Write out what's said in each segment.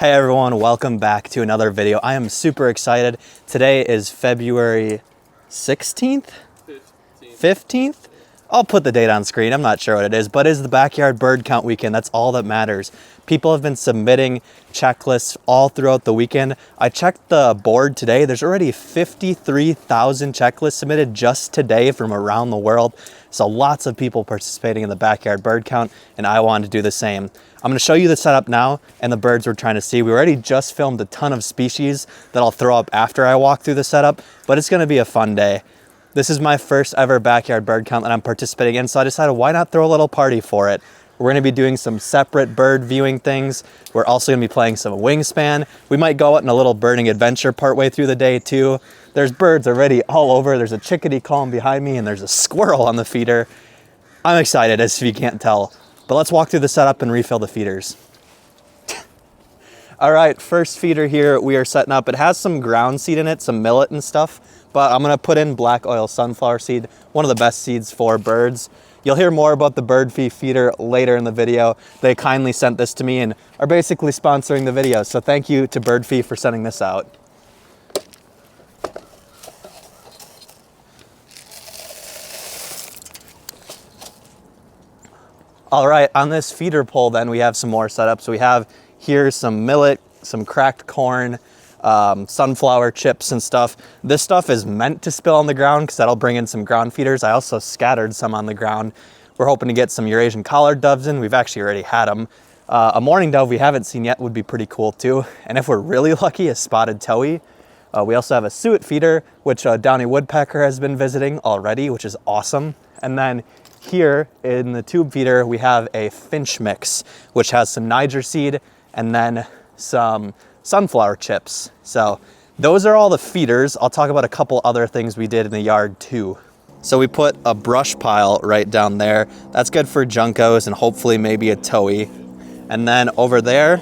Hey everyone, welcome back to another video. I am super excited. Today is February 16th? 15th? I'll put the date on screen. I'm not sure what it is, but it's the backyard bird count weekend. That's all that matters. People have been submitting checklists all throughout the weekend. I checked the board today. There's already 53,000 checklists submitted just today from around the world. So lots of people participating in the backyard bird count, and I wanted to do the same. I'm gonna show you the setup now and the birds we're trying to see. We already just filmed a ton of species that I'll throw up after I walk through the setup, but it's gonna be a fun day. This is my first ever backyard bird count that I'm participating in, so I decided why not throw a little party for it. We're gonna be doing some separate bird viewing things. We're also gonna be playing some wingspan. We might go out in a little birding adventure partway through the day too. There's birds already all over. There's a chickadee calling behind me and there's a squirrel on the feeder. I'm excited, as you can't tell. But let's walk through the setup and refill the feeders. All right, first feeder here we are setting up. It has some ground seed in it, some millet and stuff, but I'm gonna put in black oil sunflower seed, one of the best seeds for birds. You'll hear more about the Birdfy feeder later in the video. They kindly sent this to me and are basically sponsoring the video. So thank you to Birdfy for sending this out. All right, on this feeder pole then we have some more setups. We have here some millet, some cracked corn, sunflower chips and stuff. This stuff is meant to spill on the ground because that'll bring in some ground feeders. I also scattered some on the ground. We're hoping to get some Eurasian collared doves in. We've actually already had them. A mourning dove we haven't seen yet would be pretty cool too. And if we're really lucky, a spotted towhee. We also have a suet feeder, which a downy woodpecker has been visiting already, which is awesome. And then here in the tube feeder, we have a finch mix, which has some Niger seed and then some sunflower chips. So those are all the feeders. I'll talk about a couple other things we did in the yard too. So we put a brush pile right down there. That's good for juncos and hopefully maybe a towhee. And then over there,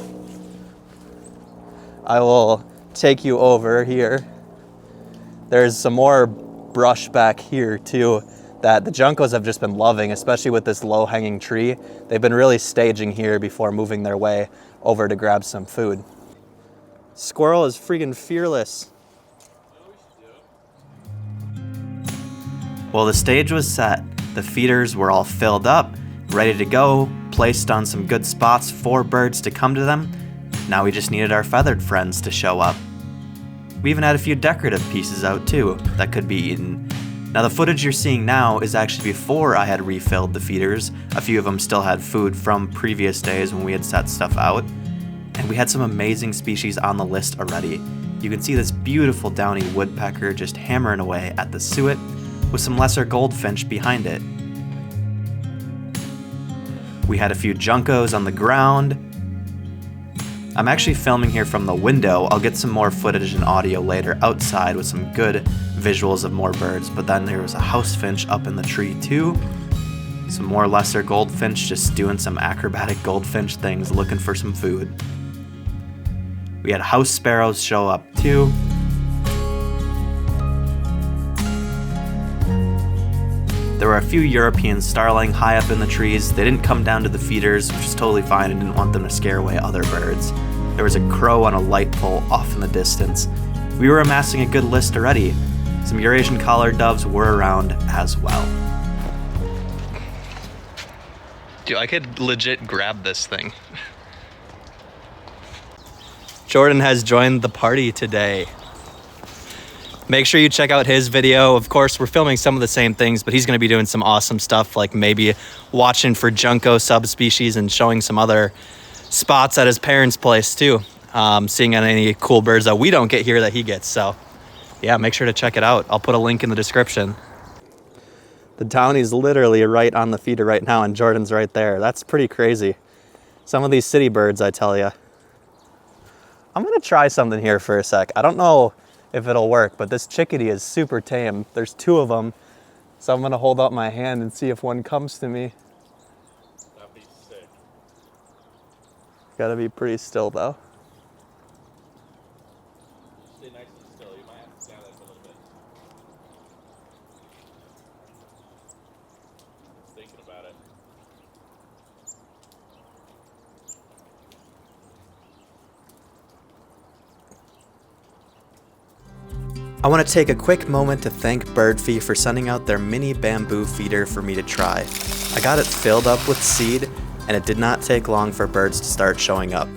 I will take you over here. There's some more brush back here too that the juncos have just been loving, especially with this low-hanging tree. They've been really staging here before moving their way over to grab some food. Squirrel is freaking fearless. Well, the stage was set. The feeders were all filled up, ready to go, placed on some good spots for birds to come to them. Now we just needed our feathered friends to show up. We even had a few decorative pieces out too that could be eaten. Now the footage you're seeing now is actually before I had refilled the feeders. A few of them still had food from previous days when we had set stuff out. And we had some amazing species on the list already. You can see this beautiful downy woodpecker just hammering away at the suet with some lesser goldfinch behind it. We had a few juncos on the ground. I'm actually filming here from the window. I'll get some more footage and audio later outside with some good visuals of more birds, but then there was a house finch up in the tree too. Some more lesser goldfinch just doing some acrobatic goldfinch things, looking for some food. We had house sparrows show up too. There were a few European starling high up in the trees. They didn't come down to the feeders, which is totally fine. I didn't want them to scare away other birds. There was a crow on a light pole off in the distance. We were amassing a good list already. Some Eurasian collared doves were around as well. Dude, I could legit grab this thing. Jordan has joined the party today. Make sure you check out his video. Of course, we're filming some of the same things, but he's going to be doing some awesome stuff, like maybe watching for junco subspecies and showing some other spots at his parents' place too. Seeing any cool birds that we don't get here that he gets. So yeah, make sure to check it out. I'll put a link in the description. The downy's literally right on the feeder right now, and Jordan's right there. That's pretty crazy. Some of these city birds, I tell you. I'm gonna try something here for a sec. I don't know if it'll work, but this chickadee is super tame. There's two of them, so I'm gonna hold out my hand and see if one comes to me. That'd be sick. Gotta be pretty still though. Stay nice and still. You might have to stand there for a little bit. Thinking about it. I want to take a quick moment to thank Birdfy for sending out their mini bamboo feeder for me to try. I got it filled up with seed, and it did not take long for birds to start showing up.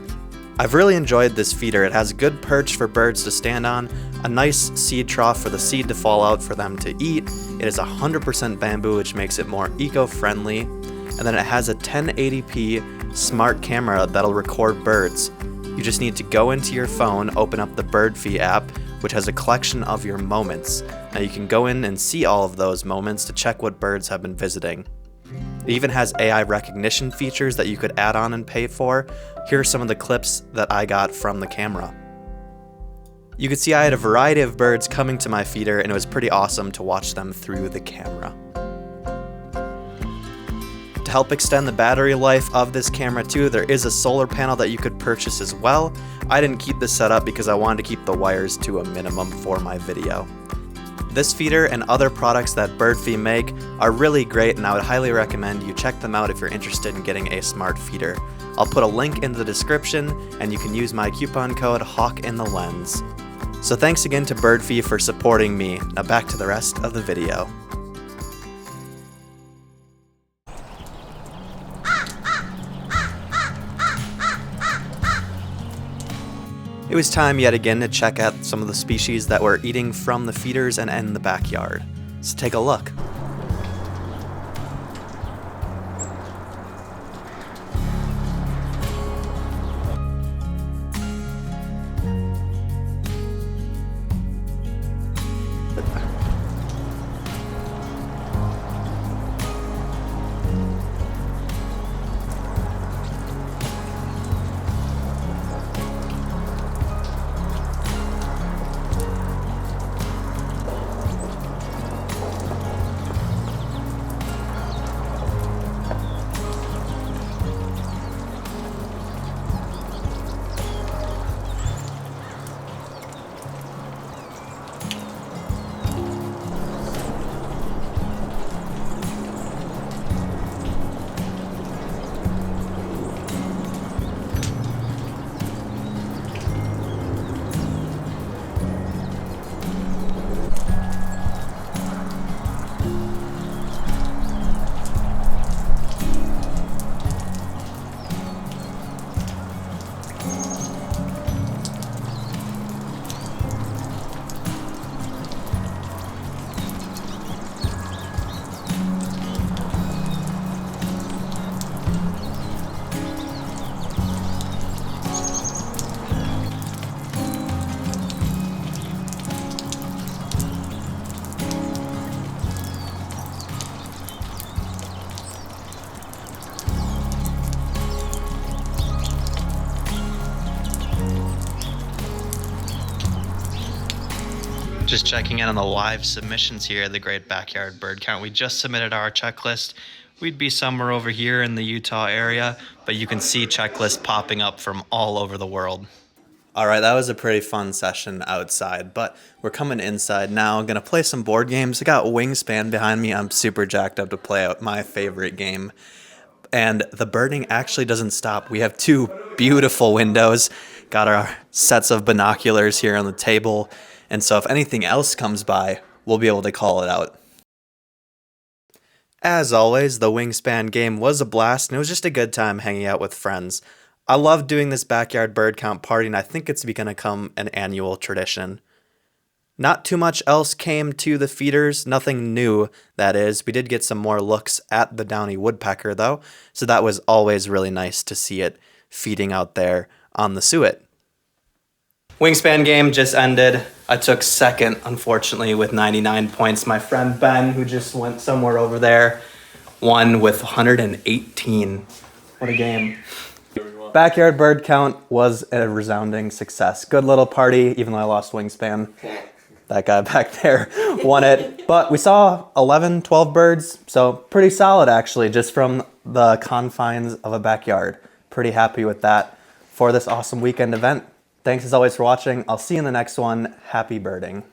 I've really enjoyed this feeder. It has a good perch for birds to stand on, a nice seed trough for the seed to fall out for them to eat. It is 100% bamboo, which makes it more eco-friendly. And then it has a 1080p smart camera that'll record birds. You just need to go into your phone, open up the Birdfy app, which has a collection of your moments. Now you can go in and see all of those moments to check what birds have been visiting. It even has AI recognition features that you could add on and pay for. Here are some of the clips that I got from the camera. You could see I had a variety of birds coming to my feeder, and it was pretty awesome to watch them through the camera. To help extend the battery life of this camera too, there is a solar panel that you could purchase as well. I didn't keep this set up because I wanted to keep the wires to a minimum for my video. This feeder and other products that Birdfy make are really great, and I would highly recommend you check them out if you're interested in getting a smart feeder. I'll put a link in the description, and you can use my coupon code HAWKINTHELENS. So thanks again to Birdfy for supporting me. Now back to the rest of the video. It was time yet again to check out some of the species that were eating from the feeders and in the backyard. So take a look. Just checking in on the live submissions here at the Great Backyard Bird Count. We just submitted our checklist. We'd be somewhere over here in the Utah area, but you can see checklists popping up from all over the world. All right, that was a pretty fun session outside, but we're coming inside now. I'm gonna play some board games. I got Wingspan behind me. I'm super jacked up to play out my favorite game. And the birding actually doesn't stop. We have two beautiful windows. Got our sets of binoculars here on the table. And so if anything else comes by, we'll be able to call it out. As always, the Wingspan game was a blast, and it was just a good time hanging out with friends. I love doing this backyard bird count party, and I think it's going to become an annual tradition. Not too much else came to the feeders, nothing new, that is. We did get some more looks at the downy woodpecker, though, so that was always really nice to see it feeding out there on the suet. Wingspan game just ended. I took second, unfortunately, with 99 points. My friend Ben, who just went somewhere over there, won with 118. What a game. Backyard bird count was a resounding success. Good little party, even though I lost Wingspan. That guy back there won it. But we saw 11, 12 birds, so pretty solid, actually, just from the confines of a backyard. Pretty happy with that for this awesome weekend event. Thanks as always for watching. I'll see you in the next one. Happy birding.